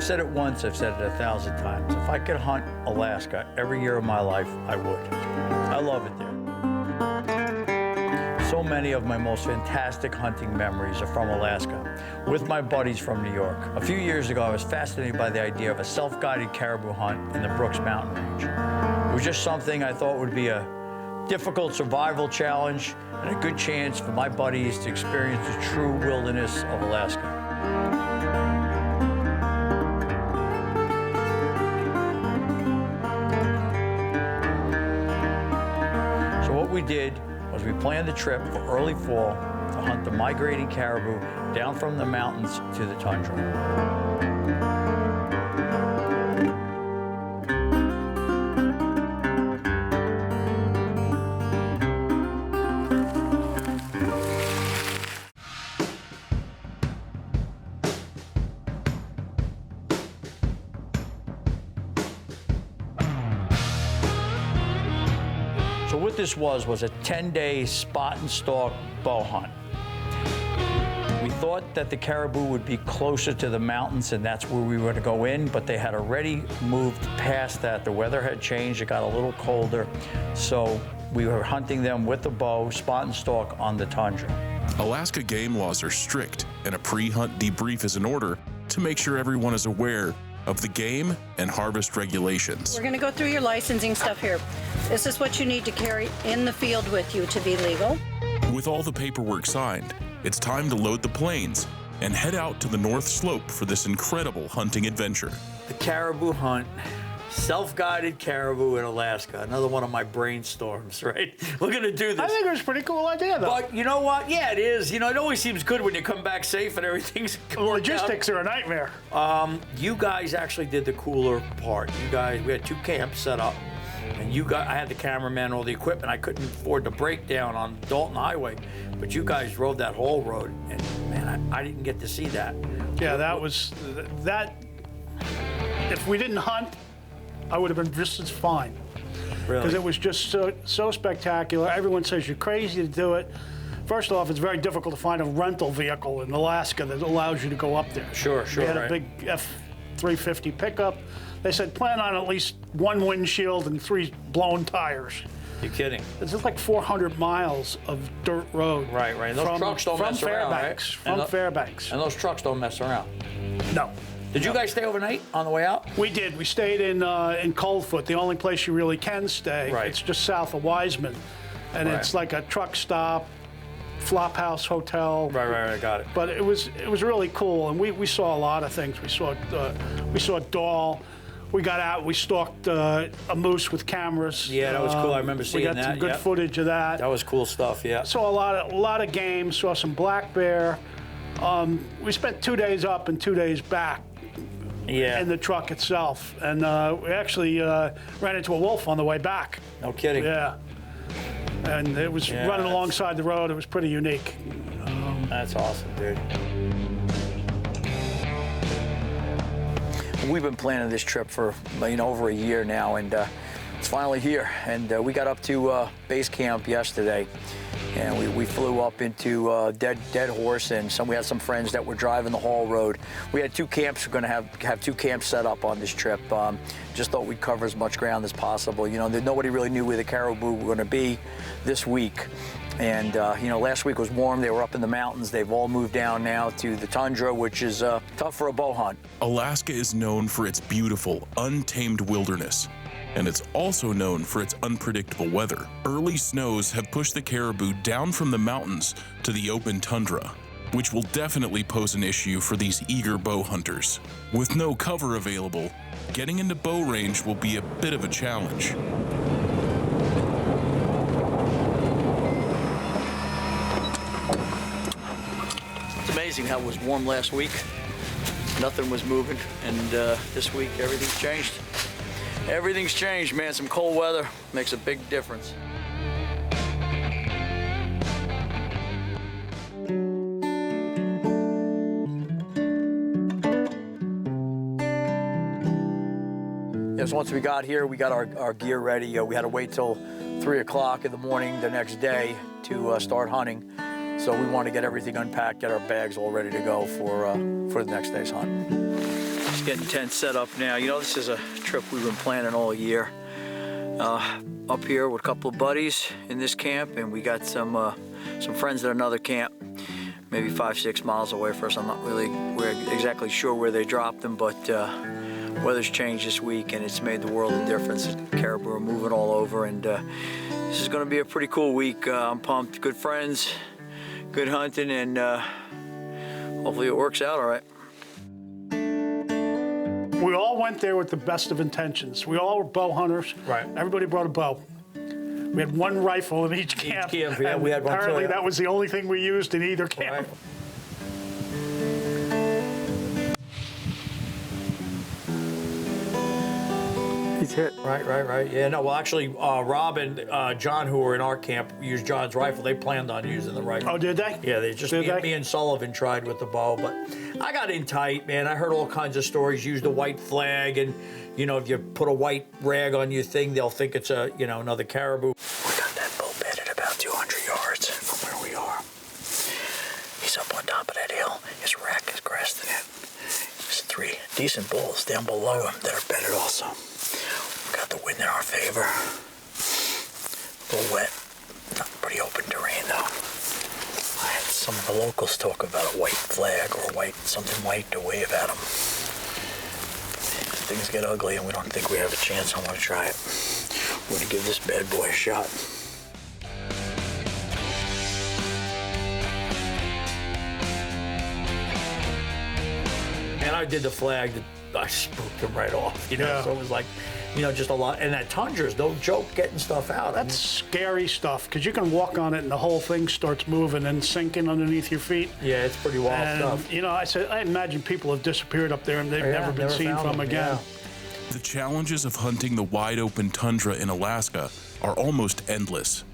I've said it once, I've said it 1,000 times. If I could hunt Alaska every year of my life, I would. I love it there. So many of my most fantastic hunting memories are from Alaska, with my buddies from New York. A few years ago, I was fascinated by the idea of a self-guided caribou hunt in the Brooks Mountain Range. It was just something I thought would be a difficult survival challenge and a good chance for my buddies to experience the true wilderness of Alaska. So what we did was we planned the trip for early fall to hunt the migrating caribou down from the mountains to the tundra. So what this was a 10-day spot and stalk bow hunt. We thought that the caribou would be closer to the mountains and that's where we were to go in, but they had already moved past that. The weather had changed, it got a little colder. So we were hunting them with the bow, spot and stalk on the tundra. Alaska game laws are strict, and a pre-hunt debrief is in order to make sure everyone is aware of the game and harvest regulations. We're going to go through your licensing stuff here. This is what you need to carry in the field with you to be legal. With all the paperwork signed, it's time to load the planes and head out to the North Slope for this incredible hunting adventure. The caribou hunt, self-guided caribou in Alaska. Another one of my brainstorms, right? We're gonna do this. I think it was a pretty cool idea, though. But you know what? Yeah, it is. You know, it always seems good when you come back safe and everything's Logistics are a nightmare. You guys actually did the cooler part. You guys, we had 2 camps set up. And I had the cameraman, all the equipment. I couldn't afford the breakdown on Dalton Highway, but you guys rode that whole road, and man, I didn't get to see that. Yeah, that. If we didn't hunt, I would have been just as fine. Really? Because it was just so spectacular. Everyone says you're crazy to do it. First off, it's very difficult to find a rental vehicle in Alaska that allows you to go up there. Sure, We had right. a big F-350 pickup. They said plan on at least 1 windshield and 3 blown tires. You're kidding. It's just like 400 miles of dirt road. Right. Those trucks don't mess around, right? From Fairbanks. And those trucks don't mess around. No. Did you guys stay overnight on the way out? We did. We stayed in Coldfoot, the only place you really can stay. Right. It's just south of Wiseman. And it's like a truck stop, flop house hotel. Right, got it. But it was really cool, and we saw a lot of things. We saw Dahl. We got out, we stalked a moose with cameras. Yeah, that was cool. I remember seeing that. We got some good footage of that. That was cool stuff, yeah. Saw a lot of game, saw some black bear. We spent 2 days up and 2 days back in the truck itself. And we actually ran into a wolf on the way back. No kidding. Yeah. And it was running alongside the road. It was pretty unique. That's awesome, dude. We've been planning this trip for over a year now, and it's finally here. And we got up to base camp yesterday, and we flew up into Dead Horse, and we had some friends that were driving the haul road. We had 2 camps. We're going to have 2 camps set up on this trip. Just thought we'd cover as much ground as possible. Nobody really knew where the caribou were going to be this week. And, last week was warm. They were up in the mountains. They've all moved down now to the tundra, which is tough for a bow hunt. Alaska is known for its beautiful, untamed wilderness, and it's also known for its unpredictable weather. Early snows have pushed the caribou down from the mountains to the open tundra, which will definitely pose an issue for these eager bow hunters. With no cover available, getting into bow range will be a bit of a challenge. Amazing how it was warm last week. Nothing was moving, and this week everything's changed. Everything's changed, man. Some cold weather makes a big difference. Yes, once we got here, we got our gear ready. We had to wait till 3 o'clock in the morning the next day to start hunting. So we want to get everything unpacked, get our bags all ready to go for the next day's hunt. Just getting tent set up now. You know, this is a trip we've been planning all year. Up here with a couple of buddies in this camp, and we got some friends at another camp, maybe 5-6 miles away from us. I'm not really exactly sure where they dropped them, but weather's changed this week, and it's made the world of difference. Caribou are moving all over, and this is going to be a pretty cool week. I'm pumped. Good friends, good hunting, and hopefully it works out all right. We all went there with the best of intentions. We all were bow hunters. Right. Everybody brought a bow. We had one rifle in each camp. Each camp, yeah, we had one too, apparently yeah. that was the only thing we used in either camp. Right. He's hit. Right. Yeah, no, well, actually, Rob and John, who were in our camp, used John's rifle. They planned on using the rifle. Oh, did they? Yeah, they just, me and Sullivan tried with the bow, but I got in tight, man. I heard all kinds of stories. Used a white flag, and, you know, if you put a white rag on your thing, they'll think it's a, you know, another caribou. We got that bull bedded about 200 yards from where we are. He's up on top of that hill. His rack is cresting it. There's 3 decent bulls down below him that are bedded also. We got the wind in our favor. A little wet. Not pretty open terrain though. I had some of the locals talk about a white flag or something white to wave at them. If things get ugly and we don't think we have a chance, I want to try it. We're going to give this bad boy a shot. And I did the flag, I spooked him right off, you know, Yeah. so it was like, you know, just a lot. And that tundra is no joke getting stuff out. That's scary stuff, because you can walk on it and the whole thing starts moving and sinking underneath your feet. Yeah, it's pretty wild And, stuff. you know, I imagine people have disappeared up there and they've never been seen found from them, again. The challenges of hunting the wide open tundra in Alaska are almost endless.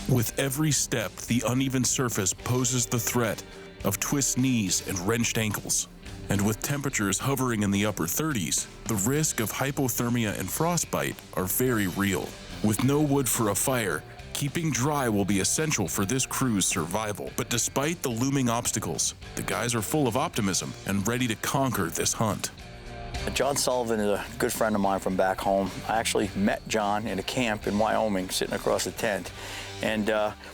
With every step, the uneven surface poses the threat of twist knees and wrenched ankles. And with temperatures hovering in the upper 30s, the risk of hypothermia and frostbite are very real. With no wood for a fire, keeping dry will be essential for this crew's survival. But despite the looming obstacles, the guys are full of optimism and ready to conquer this hunt. John Sullivan is a good friend of mine from back home. I actually met John in a camp in Wyoming, sitting across the tent. And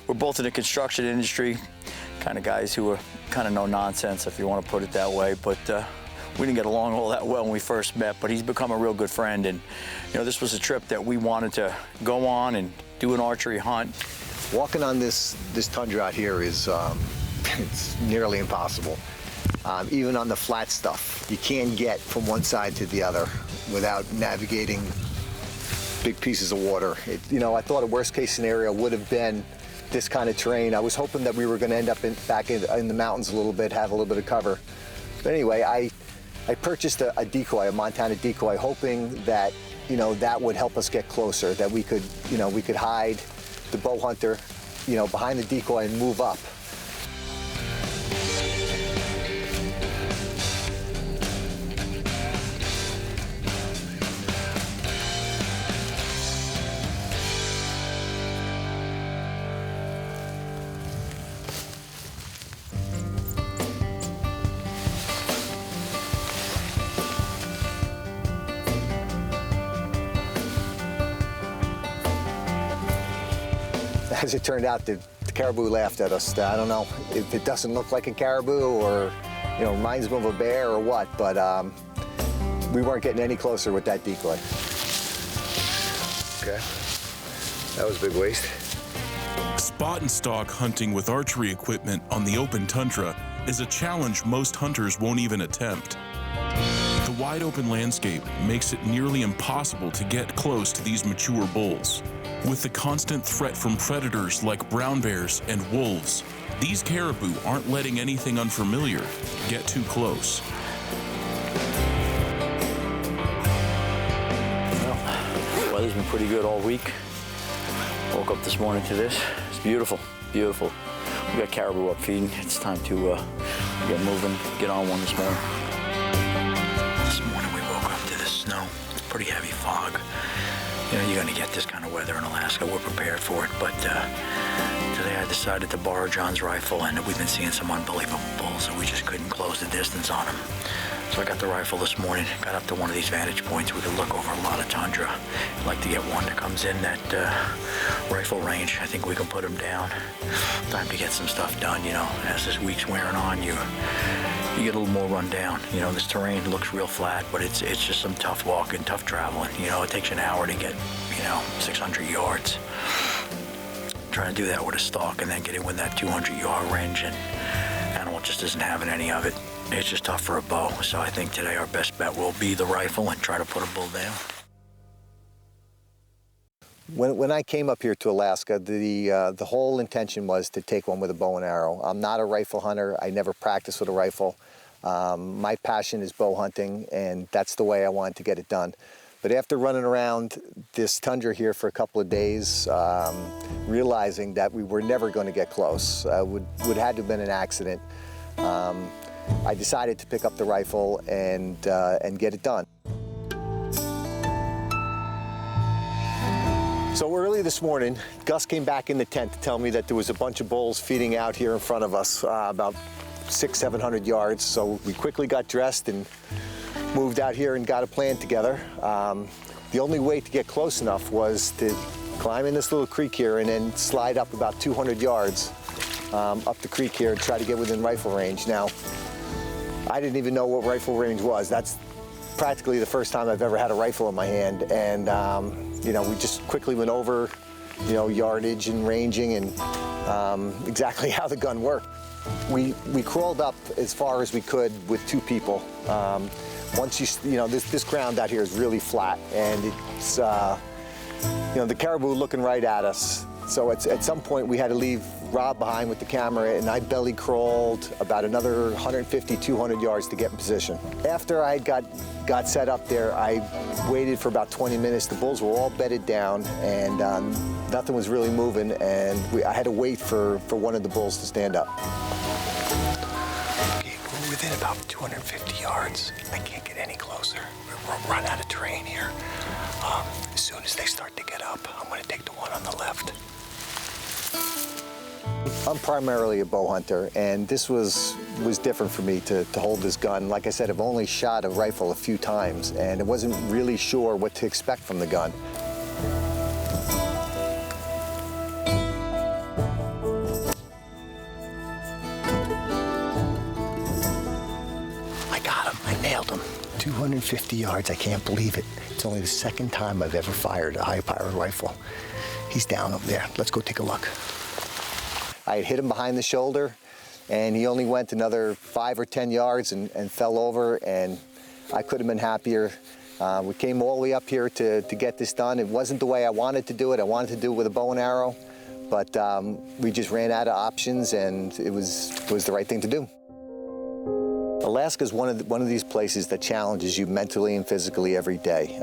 we're both in the construction industry, kind of guys who are kind of no nonsense, if you want to put it that way. But we didn't get along all that well when we first met, but he's become a real good friend. And, you know, this was a trip that we wanted to go on and do an archery hunt. Walking on this tundra out here is it's nearly impossible. Even on the flat stuff, you can't get from one side to the other without navigating big pieces of water. You know, I thought a worst case scenario would have been this kind of terrain. I was hoping that we were going to end up back in the mountains a little bit, have a little bit of cover. But anyway, I purchased a decoy, a Montana decoy, hoping that, you know, that would help us get closer, that we could, you know, we could hide the bow hunter, you know, behind the decoy and move up. As it turned out, the caribou laughed at us. I don't know if it doesn't look like a caribou or, you know, reminds them of a bear or what, but we weren't getting any closer with that decoy. Okay, that was a big waste. Spot and stalk hunting with archery equipment on the open tundra is a challenge most hunters won't even attempt. The wide open landscape makes it nearly impossible to get close to these mature bulls. With the constant threat from predators like brown bears and wolves, these caribou aren't letting anything unfamiliar get too close. Well, the weather's been pretty good all week. Woke up this morning to this. It's beautiful, beautiful. We got caribou up feeding. It's time to get moving, get on one this morning. This morning we woke up to the snow. It's pretty heavy fog. You know, you're going to get this kind of weather in Alaska. We're prepared for it. But today I decided to borrow John's rifle, and we've been seeing some unbelievable bulls, and we just couldn't close the distance on them. So I got the rifle this morning, got up to one of these vantage points. We could look over a lot of tundra. I'd like to get one that comes in that rifle range. I think we can put him down. Time to get some stuff done, you know. As this week's wearing on, you get a little more run down. You know, this terrain looks real flat, but it's just some tough walking, tough traveling. You know, it takes an hour to get, 600 yards. Trying to do that with a stalk and then get it within that 200-yard range, and animal just isn't having any of it. It's just tough for a bow, so I think today our best bet will be the rifle and try to put a bull down. When I came up here to Alaska, the whole intention was to take one with a bow and arrow. I'm not a rifle hunter. I never practiced with a rifle. My passion is bow hunting, and that's the way I wanted to get it done. But after running around this tundra here for a couple of days, realizing that we were never going to get close, would had to have been an accident. I decided to pick up the rifle and get it done. So early this morning, Gus came back in the tent to tell me that there was a bunch of bulls feeding out here in front of us, about 600-700 yards. So we quickly got dressed and moved out here and got a plan together. The only way to get close enough was to climb in this little creek here and then slide up about 200 yards up the creek here and try to get within rifle range. Now, I didn't even know what rifle range was. That's practically the first time I've ever had a rifle in my hand. And, we just quickly went over, yardage and ranging and exactly how the gun worked. We crawled up as far as we could with two people. Once this ground out here is really flat, and it's, the caribou looking right at us. So at some point we had to leave Rob behind with the camera, and I belly crawled about another 150, 200 yards to get in position. After I got set up there, I waited for about 20 minutes. The bulls were all bedded down, and nothing was really moving, and I had to wait for one of the bulls to stand up. Okay, we're within about 250 yards. I can't get any closer. We're run out of terrain here. As soon as they start to get up, I'm going to take the one on the left. I'm primarily a bow hunter, and this was different for me to hold this gun. Like I said, I've only shot a rifle a few times, and I wasn't really sure what to expect from the gun. I got him. I nailed him. 250 yards. I can't believe it. It's only the second time I've ever fired a high-powered rifle. He's down over there. Let's go take a look. I had hit him behind the shoulder, and he only went another 5 or 10 yards and fell over, and I couldn't have been happier. We came all the way up here to get this done. It wasn't the way I wanted to do it. I wanted to do it with a bow and arrow, but we just ran out of options, and it was the right thing to do. Alaska is one of these places that challenges you mentally and physically every day.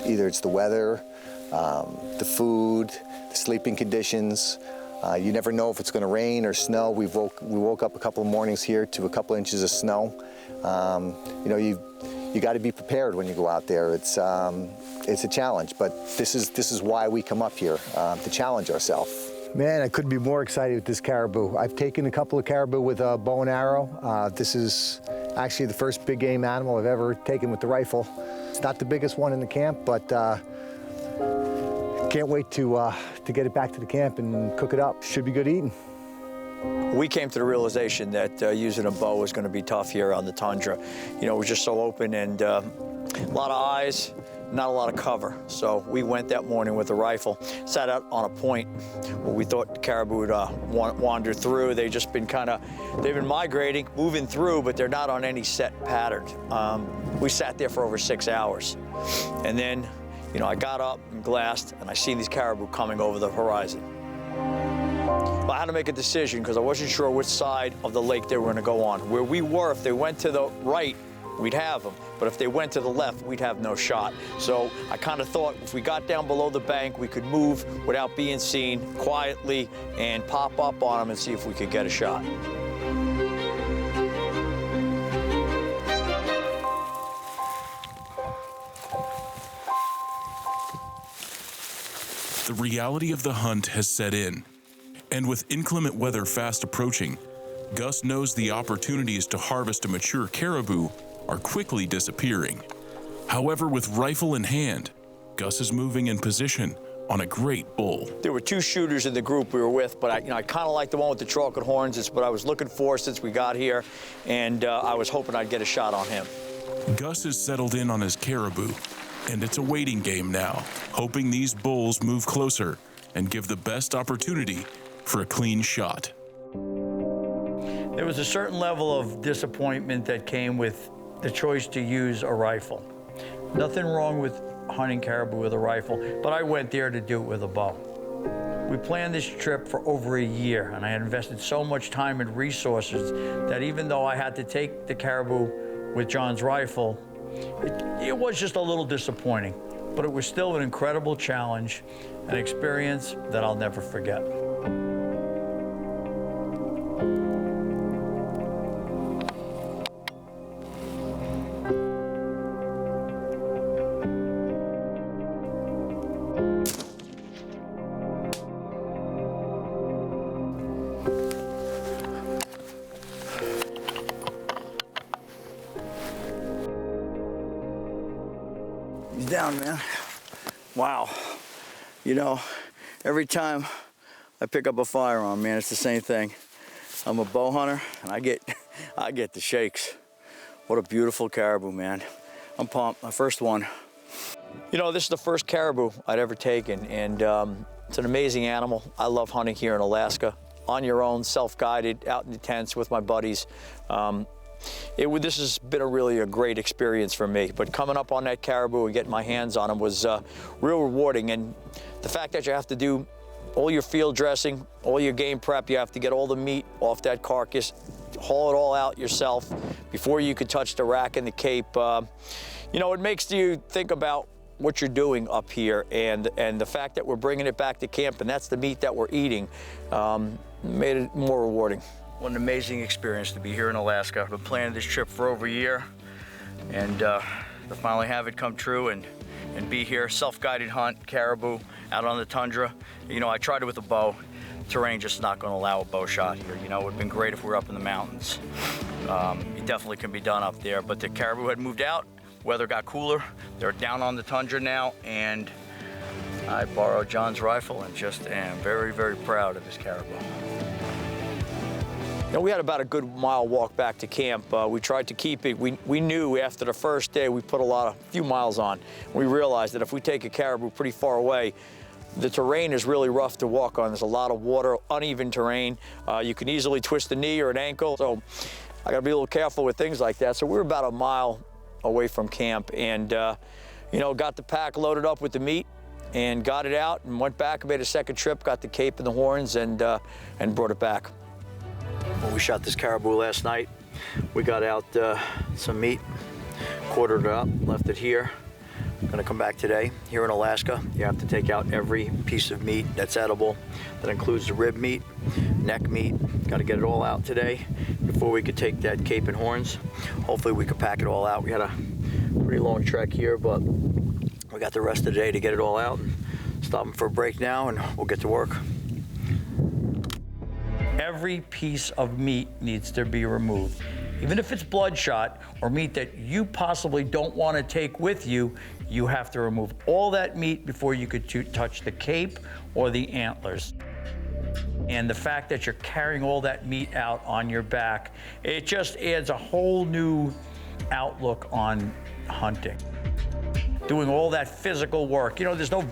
Either it's the weather, the food, the sleeping conditions. You never know if it's going to rain or snow. We woke up a couple of mornings here to a couple inches of snow. You got to be prepared when you go out there. It's a challenge, but this is why we come up here, to challenge ourselves. Man, I couldn't be more excited with this caribou. I've taken a couple of caribou with a bow and arrow. This is actually the first big game animal I've ever taken with the rifle. It's not the biggest one in the camp, but can't wait to get it back to the camp and cook it up. Should be good eating. We came to the realization that using a bow was going to be tough here on the tundra. It was just so open and a lot of eyes, not a lot of cover. So we went that morning with a rifle, sat out on a point where we thought the caribou would wander through. They've been migrating, moving through, but they're not on any set pattern. We sat there for over 6 hours. And then, I got up and glassed, and I seen these caribou coming over the horizon. Well, I had to make a decision because I wasn't sure which side of the lake they were going to go on. Where we were, if they went to the right, we'd have them. But if they went to the left, we'd have no shot. So I kind of thought if we got down below the bank, we could move without being seen quietly and pop up on them and see if we could get a shot. The reality of the hunt has set in, and with inclement weather fast approaching, Gus knows the opportunities to harvest a mature caribou are quickly disappearing. However, with rifle in hand, Gus is moving in position on a great bull. There were 2 shooters in the group we were with, but I kind of like the one with the chocolate horns. It's what I was looking for since we got here, and I was hoping I'd get a shot on him. Gus is settled in on his caribou, and it's a waiting game now, hoping these bulls move closer and give the best opportunity for a clean shot. There was a certain level of disappointment that came with the choice to use a rifle. Nothing wrong with hunting caribou with a rifle, but I went there to do it with a bow. We planned this trip for over a year, and I had invested so much time and resources that even though I had to take the caribou with John's rifle, it was just a little disappointing, but it was still an incredible challenge, an experience that I'll never forget. He's down, man. Wow. You know, every time I pick up a firearm, man, it's the same thing. I'm a bow hunter, and I get the shakes. What a beautiful caribou, man. I'm pumped. My first one. You know, this is the first caribou I'd ever taken, and it's an amazing animal. I love hunting here in Alaska, on your own, self-guided, out in the tents with my buddies. This has been a great experience for me, but coming up on that caribou and getting my hands on him was real rewarding. And the fact that you have to do all your field dressing, all your game prep, you have to get all the meat off that carcass, haul it all out yourself before you could touch the rack and the cape. You know, it makes you think about what you're doing up here, and the fact that we're bringing it back to camp and that's the meat that we're eating made it more rewarding. What an amazing experience to be here in Alaska. I've been planning this trip for over a year, and to finally have it come true and be here, self-guided hunt, caribou, out on the tundra. You know, I tried it with a bow. Terrain just not gonna allow a bow shot here. You know, it would have been great if we were up in the mountains. It definitely can be done up there, but the caribou had moved out, weather got cooler. They're down on the tundra now, and I borrowed John's rifle and just am very, very proud of this caribou. You know, we had about a good mile walk back to camp. We tried to keep it. We knew after the first day we put a few miles on. We realized that if we take a caribou pretty far away, the terrain is really rough to walk on. There's a lot of water, uneven terrain. You can easily twist a knee or an ankle. So I gotta be a little careful with things like that. So we were about a mile away from camp, and you know, got the pack loaded up with the meat and got it out and went back, made a second trip, got the cape and the horns, and brought it back. When we shot this caribou last night, we got out some meat, quartered it up, left it here. I'm gonna come back today. Here in Alaska, you have to take out every piece of meat that's edible. That includes the rib meat, neck meat. Gotta get it all out today before we could take that cape and horns. Hopefully we could pack it all out. We had a pretty long trek here, but we got the rest of the day to get it all out. Stopping for a break now, and we'll get to work. Every piece of meat needs to be removed. Even if it's bloodshot or meat that you possibly don't want to take with you, you have to remove all that meat before you could touch the cape or the antlers. And the fact that you're carrying all that meat out on your back, it just adds a whole new outlook on hunting. Doing all that physical work. You know, there's no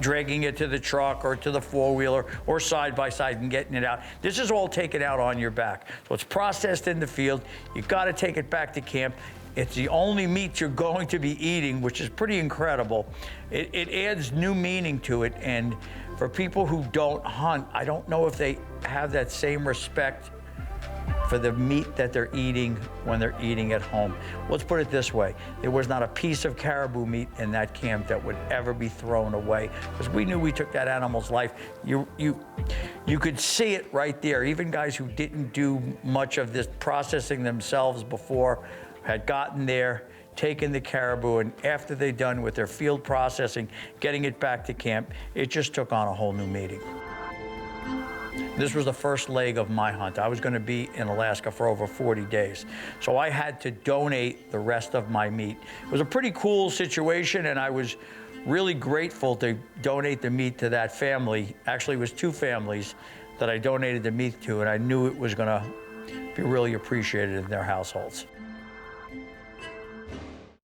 dragging it to the truck or to the four-wheeler or side by side and getting it out. This is all taken out on your back. So it's processed in the field. You got to take it back to camp. It's the only meat you're going to be eating, which is pretty incredible. It adds new meaning to it. And for people who don't hunt, I don't know if they have that same respect for the meat that they're eating when they're eating at home. Let's put it this way. There was not a piece of caribou meat in that camp that would ever be thrown away, because we knew we took that animal's life. You could see it right there. Even guys who didn't do much of this processing themselves before had gotten there, taken the caribou, and after they're done with their field processing, getting it back to camp, it just took on a whole new meaning. This was the first leg of my hunt. I was going to be in Alaska for over 40 days. So I had to donate the rest of my meat. It was a pretty cool situation, and I was really grateful to donate the meat to that family. Actually, it was 2 families that I donated the meat to, and I knew it was going to be really appreciated in their households.